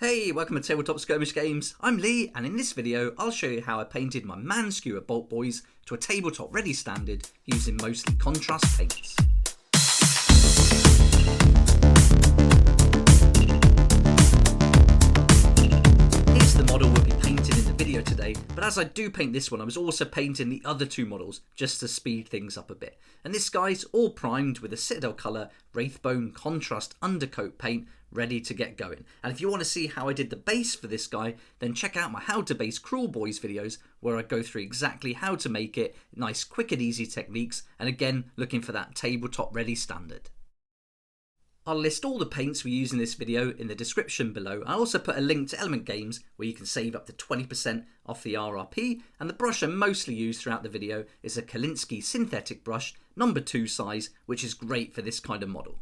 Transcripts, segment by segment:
Hey, welcome to Tabletop Skirmish Games. I'm Lee, and in this video I'll show you how I painted my Man Skewer Boltboyz to a tabletop ready standard using mostly contrast paints. Here's the model we'll be painting in the video today, but as I do paint this one I was also painting the other two models just to speed things up a bit. And this guy's all primed with a Citadel colour Wraithbone contrast undercoat paint ready to get going. And if you want to see how I did the base for this guy, then check out my how to base Kruleboyz videos where I go through exactly how to make it, nice quick and easy techniques, and again looking for that tabletop ready standard. I'll list all the paints we use in this video in the description below. I also put a link to Element Games where you can save up to 20% off the RRP, and the brush I mostly use throughout the video is a Kolinsky synthetic brush, number 2 size, which is great for this kind of model.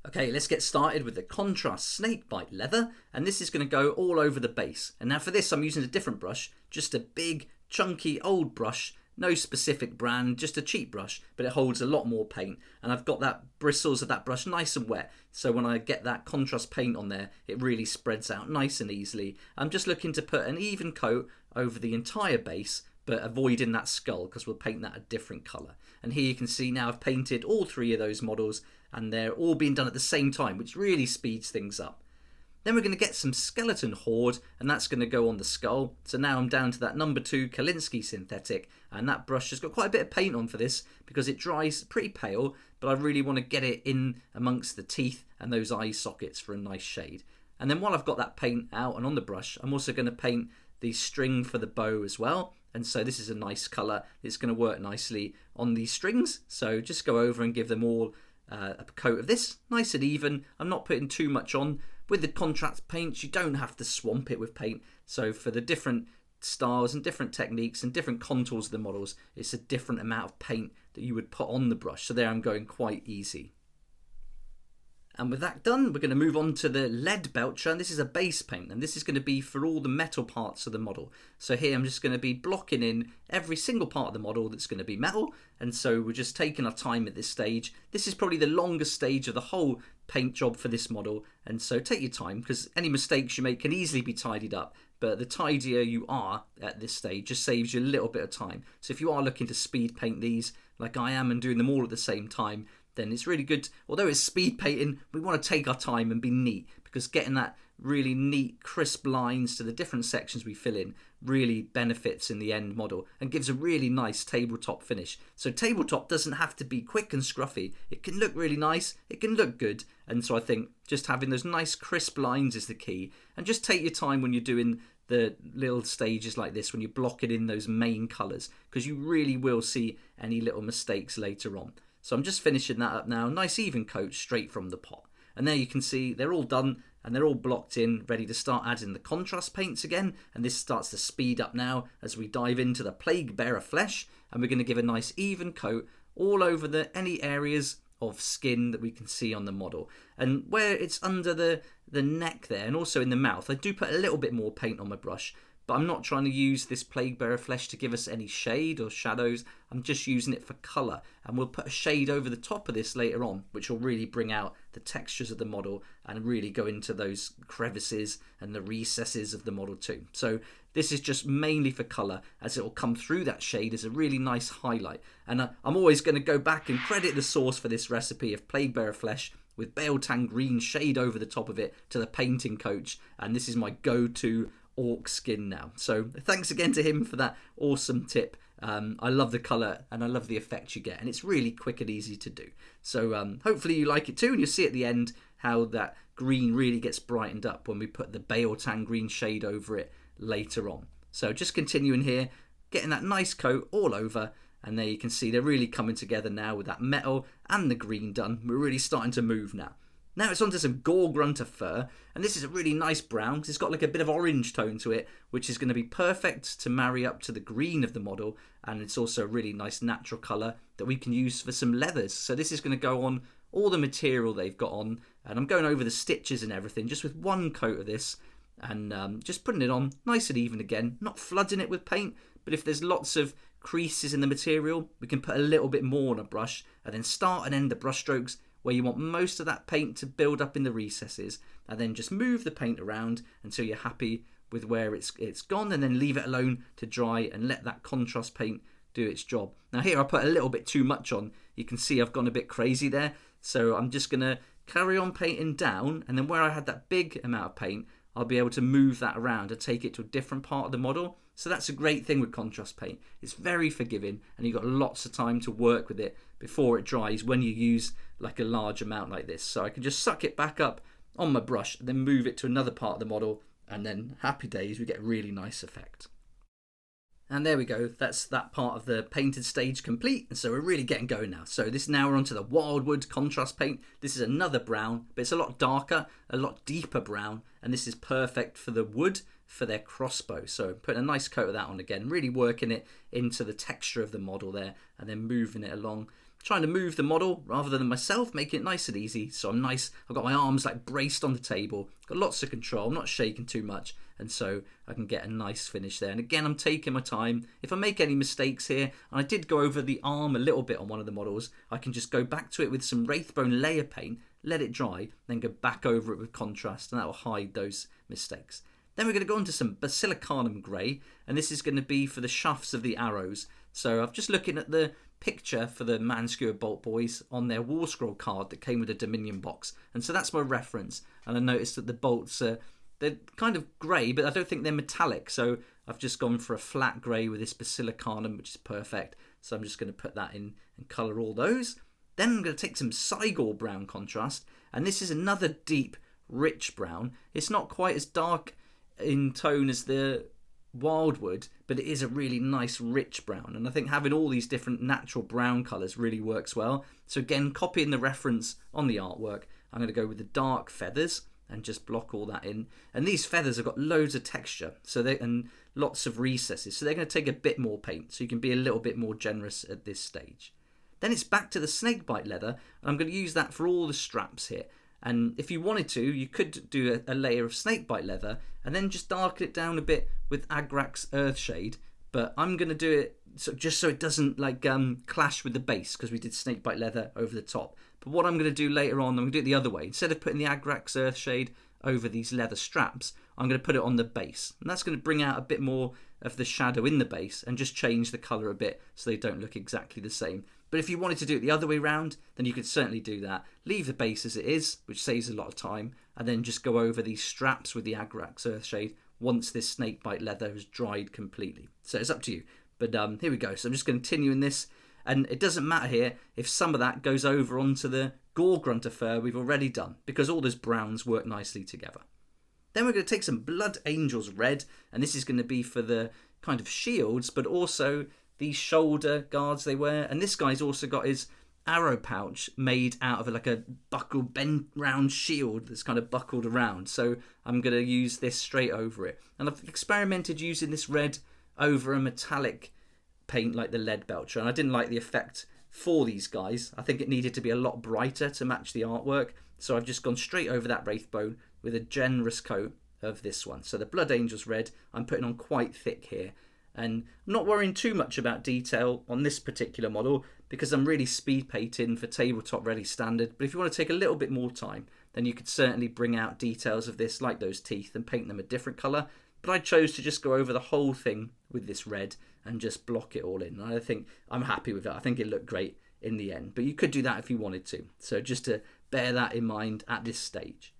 Okay, let's get started with the contrast Snakebite leather, and this is going to go all over the base. And now for this I'm using a different brush, just a big chunky old brush, no specific brand, just a cheap brush, but it holds a lot more paint, and I've got that bristles of that brush nice and wet, so when I get that contrast paint on there it really spreads out nice and easily. I'm just looking to put an even coat over the entire base, but avoiding that skull because we'll paint that a different colour. And here you can see now I've painted all 3 of those models and they're all being done at the same time, which really speeds things up. Then we're going to get some skeleton Horde, and that's going to go on the skull. So now I'm down to that number 2 Kolinsky synthetic, and that brush has got quite a bit of paint on for this because it dries pretty pale, but I really want to get it in amongst the teeth and those eye sockets for a nice shade. And then while I've got that paint out and on the brush, I'm also going to paint the string for the bow as well. And so this is a nice colour. It's going to work nicely on these strings. So just go over and give them all a coat of this, nice and even. I'm not putting too much on. With the contrast paints, you don't have to swamp it with paint. So for the different styles and different techniques and different contours of the models, it's a different amount of paint that you would put on the brush. So there I'm going quite easy. And with that done, we're going to move on to the Leadbelcher, and this is a base paint, and this is going to be for all the metal parts of the model. So here I'm just going to be blocking in every single part of the model that's going to be metal, and so we're just taking our time at this stage. This is probably the longest stage of the whole paint job for this model, and so take your time because any mistakes you make can easily be tidied up, but the tidier you are at this stage just saves you a little bit of time. So if you are looking to speed paint these like I am and doing them all at the same time, then it's really good. Although it's speed painting, we want to take our time and be neat, because getting that really neat crisp lines to the different sections we fill in really benefits in the end model and gives a really nice tabletop finish. So tabletop doesn't have to be quick and scruffy. It can look really nice, it can look good, and so I think just having those nice crisp lines is the key. And just take your time when you're doing the little stages like this, when you're blocking in those main colours, because you really will see any little mistakes later on. So I'm just finishing that up now, nice even coat straight from the pot. And there you can see they're all done and they're all blocked in, ready to start adding the contrast paints again. And this starts to speed up now as we dive into the Plaguebearer flesh, and we're going to give a nice even coat all over any areas of skin that we can see on the model. And where it's under the neck there and also in the mouth, I do put a little bit more paint on my brush, but I'm not trying to use this Plaguebearer flesh to give us any shade or shadows. I'm just using it for colour, and we'll put a shade over the top of this later on, which will really bring out the textures of the model and really go into those crevices and the recesses of the model too. So this is just mainly for colour, as it will come through that shade as a really nice highlight. And I'm always going to go back and credit the source for this recipe of Plaguebearer flesh with Biel green shade over the top of it to the painting coach, and this is my go-to orc skin now. So thanks again to him for that awesome tip. I love the colour and I love the effect you get, and it's really quick and easy to do. So hopefully you like it too, and you'll see at the end how that green really gets brightened up when we put the Biel green shade over it later on. So just continuing here, getting that nice coat all over, and there you can see they're really coming together now with that metal and the green done. We're really starting to move now. Now it's onto some Gore Grunta fur, and this is a really nice brown because it's got like a bit of orange tone to it, which is going to be perfect to marry up to the green of the model, and it's also a really nice natural colour that we can use for some leathers. So this is going to go on all the material they've got on, and I'm going over the stitches and everything just with one coat of this, and just putting it on nice and even again, not flooding it with paint, but if there's lots of creases in the material, we can put a little bit more on a brush and then start and end the brush strokes where you want most of that paint to build up in the recesses, and then just move the paint around until you're happy with where it's gone, and then leave it alone to dry and let that contrast paint do its job. Now here I put a little bit too much on. You can see I've gone a bit crazy there, so I'm just going to carry on painting down, and then where I had that big amount of paint, I'll be able to move that around and take it to a different part of the model. So that's a great thing with contrast paint. It's very forgiving, and you've got lots of time to work with it before it dries when you use like a large amount like this. So I can just suck it back up on my brush and then move it to another part of the model, and then happy days, we get a really nice effect. And there we go, that's that part of the painted stage complete, and so we're really getting going now. So this now we're onto the Wildwood contrast paint. This is another brown, but it's a lot darker, a lot deeper brown, and this is perfect for the wood for their crossbow. So putting a nice coat of that on again, really working it into the texture of the model there, and then moving it along. Trying to move the model rather than myself, making it nice and easy. So I'm nice, I've got my arms like braced on the table, got lots of control, I'm not shaking too much, and so I can get a nice finish there. And again, I'm taking my time. If I make any mistakes here, and I did go over the arm a little bit on one of the models, I can just go back to it with some Wraithbone layer paint, let it dry, then go back over it with contrast, and that will hide those mistakes. Then we're going to go on to some Basilicanum grey, and this is going to be for the shafts of the arrows. So I'm just looking at the picture for the Man Skewer Boltboyz on their War Scroll card that came with a Dominion box, and so that's my reference. And I noticed that the bolts are, they're kind of grey, but I don't think they're metallic, so I've just gone for a flat grey with this Basilicanum, which is perfect. So I'm just going to put that in and colour all those. Then I'm going to take some Cygor brown contrast, and this is another deep, rich brown. It's not quite as dark in tone as the Wildwood, but it is a really nice rich brown, and I think having all these different natural brown colours really works well. So again, copying the reference on the artwork, I'm going to go with the dark feathers and just block all that in. And these feathers have got loads of texture, so and lots of recesses, so they're going to take a bit more paint, so you can be a little bit more generous at this stage. Then it's back to the Snakebite leather, and I'm going to use that for all the straps here. And if you wanted to, you could do a layer of Snakebite leather and then just darken it down a bit with Agrax Earthshade. But I'm going to do it just so it doesn't like clash with the base, because we did Snakebite leather over the top. But what I'm going to do later on, I'm going to do it the other way. Instead of putting the Agrax Earthshade over these leather straps, I'm going to put it on the base. And that's going to bring out a bit more of the shadow in the base and just change the colour a bit so they don't look exactly the same. But if you wanted to do it the other way round, then you could certainly do that. Leave the base as it is, which saves a lot of time, and then just go over these straps with the Agrax Earthshade once this Snakebite leather has dried completely. So it's up to you. But here we go. So I'm just going to continue in this, and it doesn't matter here if some of that goes over onto the Gore Grunta fur we've already done, because all those browns work nicely together. Then we're going to take some Blood Angels red, and this is going to be for the kind of shields, but also these shoulder guards they wear. And this guy's also got his arrow pouch made out of like a buckle bent round shield that's kind of buckled around. So I'm going to use this straight over it. And I've experimented using this red over a metallic paint like the Leadbelcher, and I didn't like the effect for these guys. I think it needed to be a lot brighter to match the artwork. So I've just gone straight over that Wraithbone with a generous coat of this one. So the Blood Angels red I'm putting on quite thick here. And I'm not worrying too much about detail on this particular model because I'm really speed painting for tabletop ready standard. But if you want to take a little bit more time, then you could certainly bring out details of this like those teeth and paint them a different colour. But I chose to just go over the whole thing with this red and just block it all in. And I think I'm happy with it. I think it looked great in the end. But you could do that if you wanted to. So just to bear that in mind at this stage.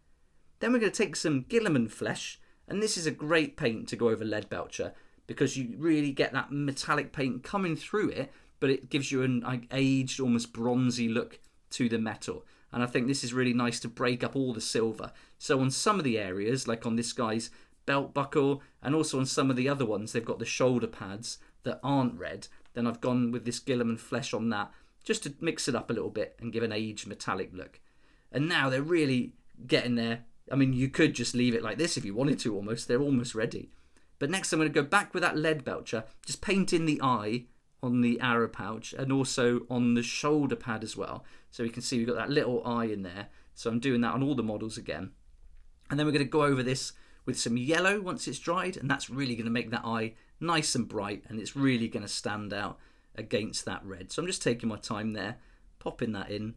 Then we're going to take some Gilman Flesh. And this is a great paint to go over Leadbelcher, because you really get that metallic paint coming through it, but it gives you an aged, almost bronzy look to the metal. And I think this is really nice to break up all the silver. So on some of the areas, like on this guy's belt buckle, and also on some of the other ones, they've got the shoulder pads that aren't red. Then I've gone with this Gilman Flesh on that, just to mix it up a little bit and give an aged metallic look. And now they're really getting there. I mean, you could just leave it like this if you wanted to almost. They're almost ready. But next I'm going to go back with that Leadbelcher, just paint in the eye on the arrow pouch and also on the shoulder pad as well. So you can see we've got that little eye in there. So I'm doing that on all the models again. And then we're going to go over this with some yellow once it's dried, and that's really going to make that eye nice and bright, and it's really going to stand out against that red. So I'm just taking my time there, popping that in,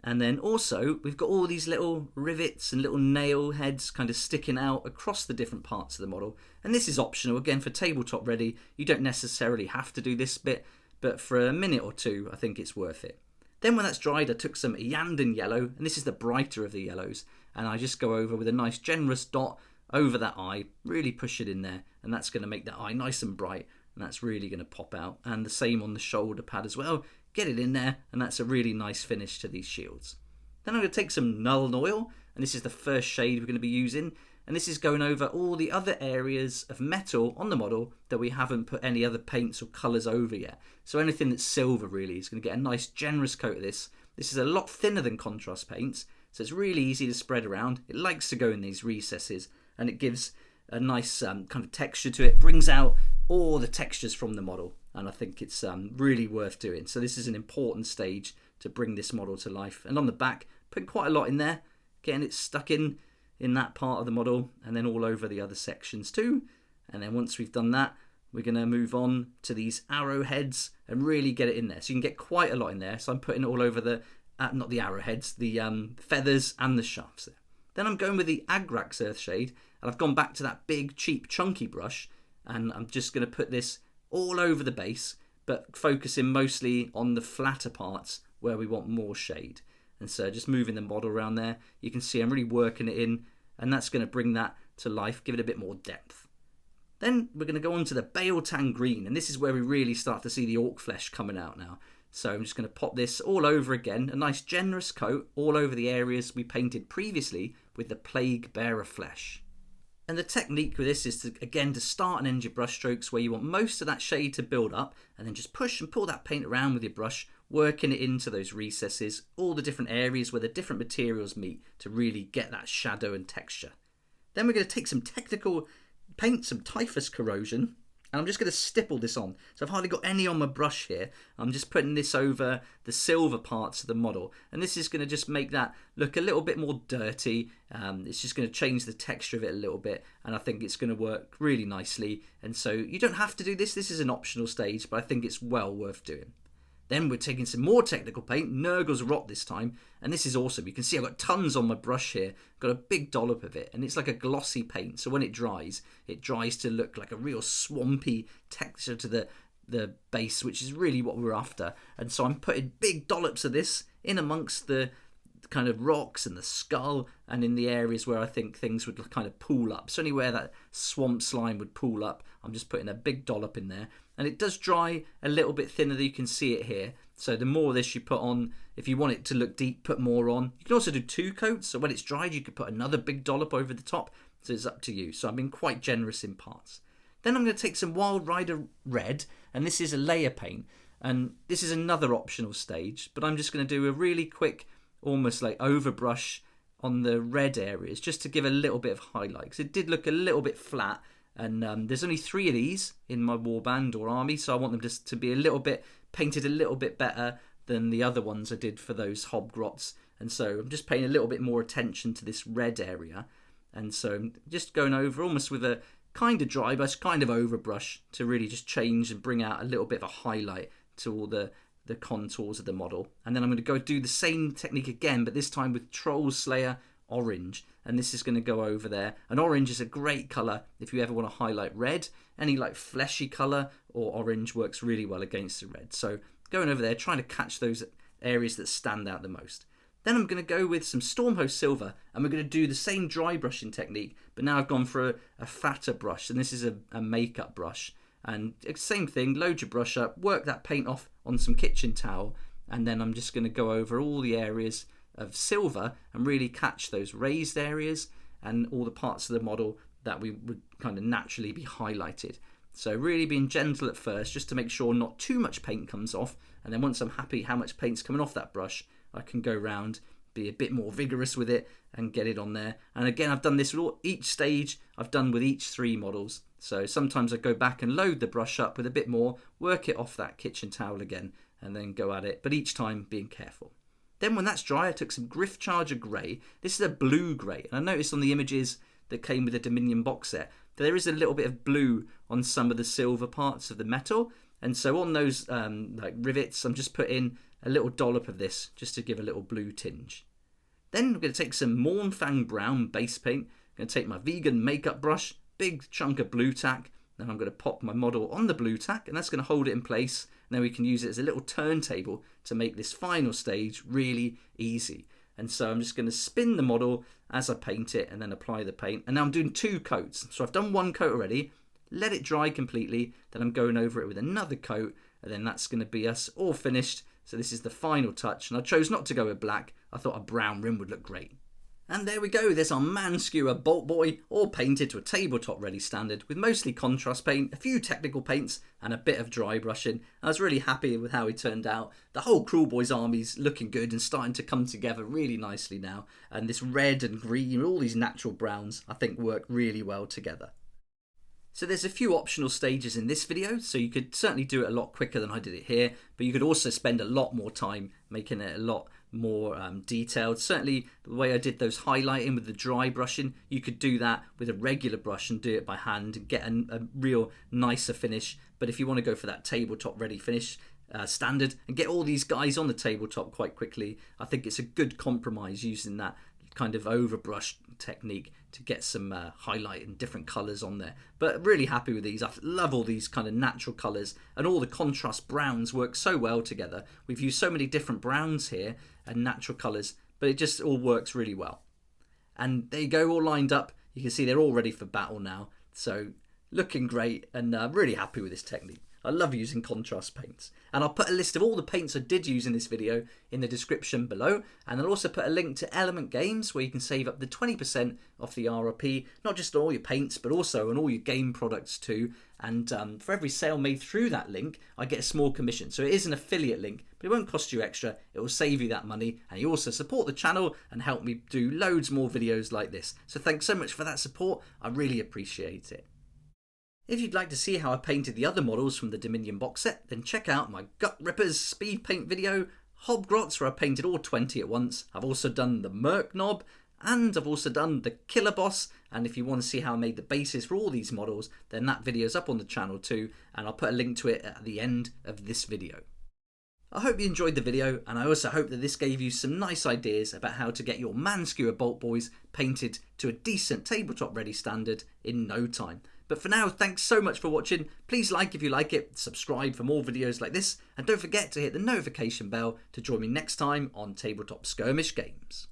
And then also we've got all these little rivets and little nail heads kind of sticking out across the different parts of the model. And this is optional, again, for tabletop ready. You don't necessarily have to do this bit, but for a minute or two I think it's worth it. Then when that's dried, I took some Yandon Yellow, and this is the brighter of the yellows, and I just go over with a nice generous dot over that eye, really push it in there, and that's going to make that eye nice and bright, and that's really going to pop out. And the same on the shoulder pad as well. Get it in there, and that's a really nice finish to these shields. Then I'm going to take some Nuln Oil, and this is the first shade we're going to be using, and this is going over all the other areas of metal on the model that we haven't put any other paints or colours over yet. So anything that's silver really is going to get a nice generous coat of this. This is a lot thinner than contrast paints, so it's really easy to spread around. It likes to go in these recesses, and it gives a nice kind of texture to it, brings out all the textures from the model, and I think it's really worth doing. So this is an important stage to bring this model to life. And on the back, put quite a lot in there, getting it stuck in that part of the model, and then all over the other sections too. And then once we've done that, we're going to move on to these arrowheads and really get it in there. So you can get quite a lot in there. So I'm putting it all over the, not the arrowheads, the feathers and the shafts there. Then I'm going with the Agrax Earthshade, and I've gone back to that big, cheap, chunky brush, and I'm just going to put this all over the base, but focusing mostly on the flatter parts where we want more shade. And so just moving the model around there, you can see I'm really working it in, and that's going to bring that to life, give it a bit more depth. Then we're going to go on to the Biel Tan Green, and this is where we really start to see the orc flesh coming out now. So I'm just going to pop this all over again, a nice generous coat all over the areas we painted previously with the Plaguebearer flesh. And the technique with this is to, again, to start and end your brush strokes where you want most of that shade to build up, and then just push and pull that paint around with your brush, working it into those recesses, all the different areas where the different materials meet to really get that shadow and texture. Then we're going to take some technical paint, some Typhus Corrosion, and I'm just going to stipple this on. So I've hardly got any on my brush here. I'm just putting this over the silver parts of the model, and this is going to just make that look a little bit more dirty. It's just going to change the texture of it a little bit, and I think it's going to work really nicely. And so you don't have to do this. This is an optional stage, but I think it's well worth doing. Then we're taking some more technical paint, Nurgles Rot this time, and this is awesome. You can see I've got tons on my brush here, got a big dollop of it, and it's like a glossy paint, so when it dries to look like a real swampy texture to the base, which is really what we're after. And so I'm putting big dollops of this in amongst the kind of rocks and the skull, and in the areas where I think things would kind of pool up. So anywhere that swamp slime would pool up, I'm just putting a big dollop in there. And it does dry a little bit thinner than you can see it here. So the more of this you put on, if you want it to look deep, put more on. You can also do 2 coats. So when it's dried, you could put another big dollop over the top. So it's up to you. So I've been quite generous in parts. Then I'm going to take some Wild Rider Red, and this is a layer paint. And this is another optional stage, but I'm just going to do a really quick, almost like overbrush on the red areas, just to give a little bit of highlight. Because it did look a little bit flat. And there's only 3 of these in my warband or army, so I want them just to be a little bit painted a little bit better than the other ones I did for those hobgrots. And so I'm just paying a little bit more attention to this red area. And so I'm just going over almost with a kind of dry brush, kind of overbrush, to really just change and bring out a little bit of a highlight to all the contours of the model. And then I'm going to go do the same technique again, but this time with Troll Slayer Orange, and this is going to go over there. And orange is a great colour if you ever want to highlight red. Any like fleshy colour or orange works really well against the red. So going over there, trying to catch those areas that stand out the most. Then I'm going to go with some Stormhost Silver, and we're going to do the same dry brushing technique, but now I've gone for a fatter brush, and this is a makeup brush. And same thing, load your brush up, work that paint off on some kitchen towel, and then I'm just going to go over all the areas of silver and really catch those raised areas and all the parts of the model that we would kind of naturally be highlighted. So really being gentle at first, just to make sure not too much paint comes off, and then once I'm happy how much paint's coming off that brush, I can go round, be a bit more vigorous with it and get it on there. And again, I've done this with each stage, I've done with each 3 models. So sometimes I go back and load the brush up with a bit more, work it off that kitchen towel again, and then go at it, but each time being careful. Then when that's dry, I took some Gryph-Charger Grey. This is a blue grey, and I noticed on the images that came with the Dominion box set that there is a little bit of blue on some of the silver parts of the metal, And so on those like rivets, I'm just putting a little dollop of this just to give a little blue tinge. Then I'm going to take some Mournfang brown base paint. I'm going to take my vegan makeup brush, big chunk of blue tack. Then I'm going to pop my model on the blue tack, and that's going to hold it in place. And then we can use it as a little turntable to make this final stage really easy. And so I'm just going to spin the model as I paint it and then apply the paint. And now I'm doing 2 coats. So I've done 1 coat already, let it dry completely. Then I'm going over it with another coat, and then that's going to be us all finished. So this is the final touch. And I chose not to go with black. I thought a brown rim would look great. And there we go, there's our Man Skewer Bolt Boy, all painted to a tabletop ready standard with mostly contrast paint, a few technical paints and a bit of dry brushing. I was really happy with how he turned out. The whole Kruleboyz army's looking good and starting to come together really nicely now. And this red and green, all these natural browns, I think work really well together. So there's a few optional stages in this video, so you could certainly do it a lot quicker than I did it here, but you could also spend a lot more time making it a lot more detailed. Certainly the way I did those highlighting with the dry brushing, you could do that with a regular brush and do it by hand and get a real nicer finish. But if you want to go for that tabletop ready finish standard and get all these guys on the tabletop quite quickly, I think it's a good compromise using that kind of overbrush technique to get some highlight and different colours on there. But really happy with these. I love all these kind of natural colours, and all the contrast browns work so well together. We've used so many different browns here and natural colours, but it just all works really well. And there you go, all lined up. You can see they're all ready for battle now. So looking great, and really happy with this technique. I love using contrast paints. And I'll put a list of all the paints I did use in this video in the description below. And I'll also put a link to Element Games where you can save up to 20% off the RRP, not just on all your paints, but also on all your game products too. And for every sale made through that link, I get a small commission. So it is an affiliate link, but it won't cost you extra. It will save you that money. And you also support the channel and help me do loads more videos like this. So thanks so much for that support. I really appreciate it. If you'd like to see how I painted the other models from the Dominion box set, then check out my Gut Rippers speed paint video, Hobgrots where I painted all 20 at once. I've also done the Murknob, and I've also done the Killer Boss. And if you want to see how I made the bases for all these models, then that video's up on the channel too, and I'll put a link to it at the end of this video. I hope you enjoyed the video, and I also hope that this gave you some nice ideas about how to get your Man Skewer Boltboyz painted to a decent tabletop ready standard in no time. But for now, thanks so much for watching. Please like if you like it, subscribe for more videos like this, and don't forget to hit the notification bell to join me next time on Tabletop Skirmish Games.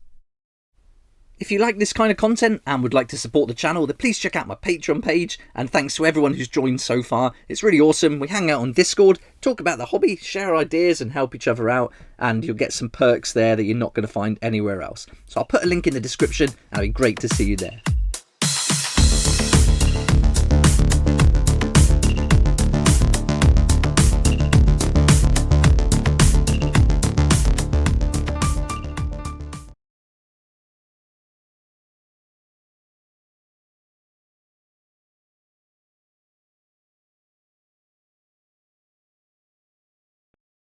If you like this kind of content and would like to support the channel, then please check out my Patreon page, and thanks to everyone who's joined so far. It's really awesome. We hang out on Discord, talk about the hobby, share ideas and help each other out, and you'll get some perks there that you're not going to find anywhere else. So I'll put a link in the description, and it'd be great to see you there.